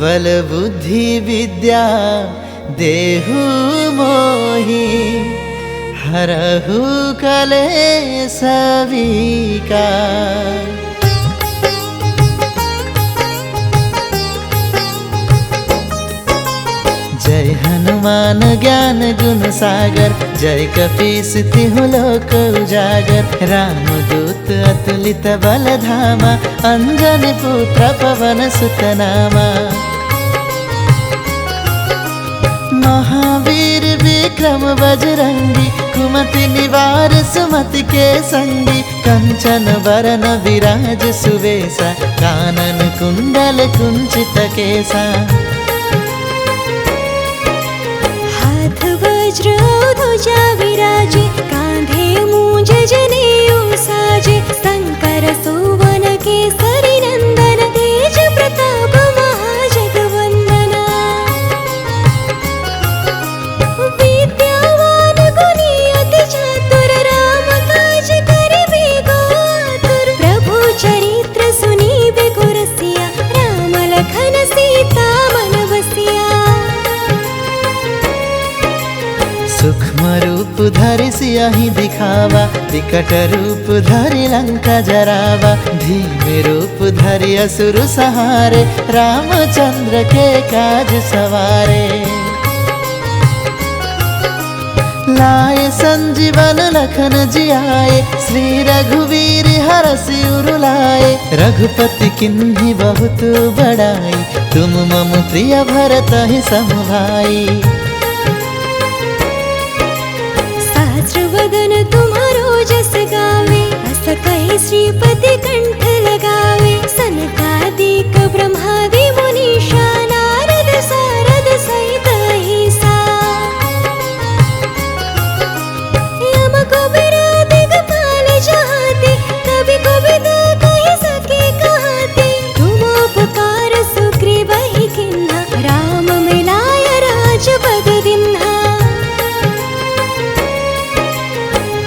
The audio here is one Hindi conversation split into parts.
बल बुद्धि विद्या देहु मोहि, हरहु कलेश विकार। जय हनुमान ज्ञान गुण सागर, जय कपीस तिहु लोक उजागर। रामदूत अतुलित बल धामा, अंजनी पुत्र पवन सुत नामा। महावीर विक्रम बजरंगी, कुमति निवार सुमति के संगी। कंचन बरन विराज सुवेशा, कानन कुंडल कुंचित केसा। वज्र ध्वजा विराजे, कांधे मूंज जनेऊ साजे। शंकर सुवन केसरी नंदन, तेज प्रताप महाजगवंदना। विद्यावान गुणी अति चातुर, राम काज करिबे को आतुर। प्रभु चरित्र सुनिबे को रसिया, राम लखन सीता मन बसिया। सूक्ष्म रूप धरि सियहि दिखावा, विकट रूप धरि लंका जरावा। धीमे रूप धरि असुर सहारे, रामचंद्र के काज सवारे। लाए संजीवन लखन जियाए, श्री रघुवीर हरषि उर लाए। रघुपति किन्ही बहुत बड़ाई, तुम मम प्रिय भरतहि सम भाई। वदन तुम्हारो जस गावे, अस कहि श्रीपति कंठ लगावे। सनकादिक ब्रह्मादि मुनीषा, नारद सारद सहित अहिसा। यम कुबेर दिगपाल जहाते, कवि कोविद कहि सके कहते। तुम उपकार सुग्रीवहि किन्हा, राम मिलाय राजपद दिन्हा।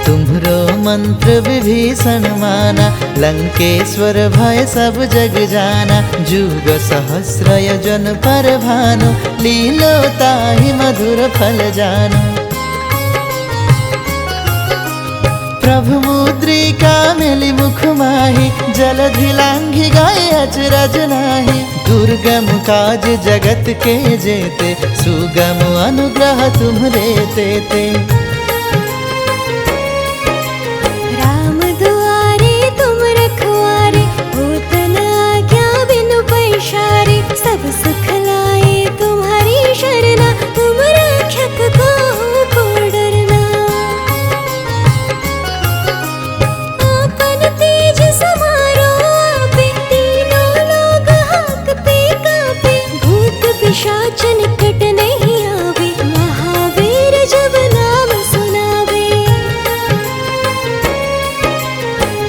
तुम्हरो मंत्र विभीषण माना, लंकेश्वर भय सब जग जाना। जुग सहस्र योजन पर भानु, लीलो ताहि मधुर फल जानु। प्रभु मुद्रिका मिली मुख माहि, जलधि लांघि गए अचरज नाही। दुर्गम काज जगत के जेते, सुगम अनुग्रह तुम्हरे तेते। सब सुख लाए तुम्हारी शरणा, तुम रक्षक काहू को डरना। आपन तेज समारो आपे, तीनों लोग हांकते कांपे। भूत पिशाच निकट नहीं आवे, महावीर जब नाम सुनावे।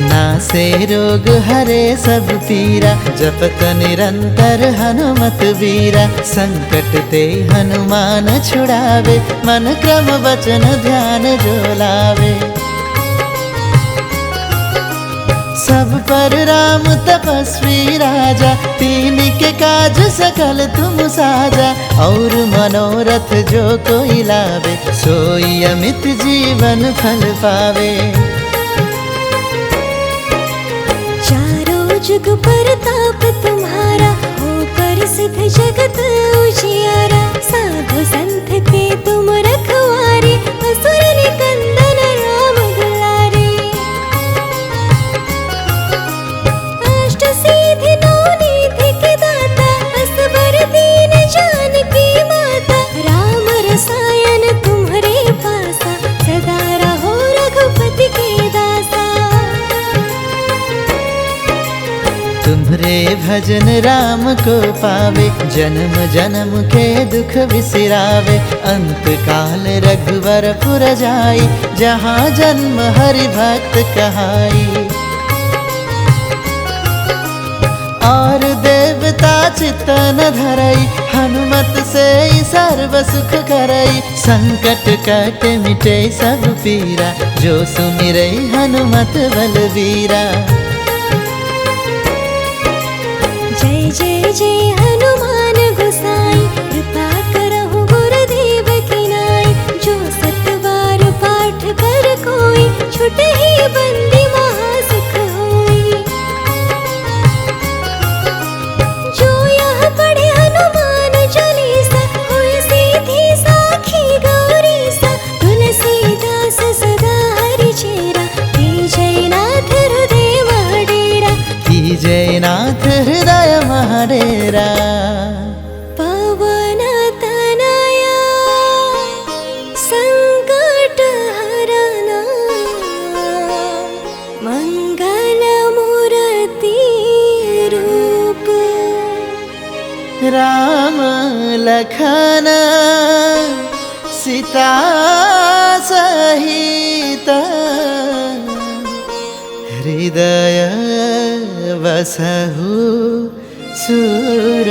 नासे रोग हरे सब पीरा, जपत निरंतर हनुमत वीरा। संकट ते हनुमान छुड़ावे, मन क्रम वचन ध्यान जो लावे। सब पर राम तपस्वी राजा, तीन के काज सकल तुम साजा। और मनोरथ जो कोई लावे, सोई अमित जीवन फल पावे। जुग परताप तुम्हारा, हो प्रसिद्ध जगत उजियारा। साधु संत के तुम रखवारे, असुर निकंदन राम दुलारे। अष्ट सिद्धि नौ निधि के दाता, असबर दीन जानकी माता। राम रसायन तुम्हारे पासा, सदा रहो रघुपति के दासा। तुम्हरे भजन राम को पावे, जन्म जन्म के दुख बिसरावे। अंत काल रघुवर पुर जाई, जहाँ जन्म हरि भक्त कहाई। और देवता चित्तन धरई, हनुमत से सर्व सुख करई। संकट कट मिटे सब पीरा, जो सुमिरै हनुमत बलवीरा। जय जय जय हनुमान बंदी महासुख होई। जो यह पढ़े हनुमान चालीसा होय सीधी साखी गौरी सा। तुलसीदास सदा हरि चेरा कीजय नाथ हृदय महडेरा। कीजय नाथ हृदय महडेरा। पवन तनया संकट हरना मंगल मूर्ति रूप। राम लखन सीता सहित हृदय वसहु सुरभूप।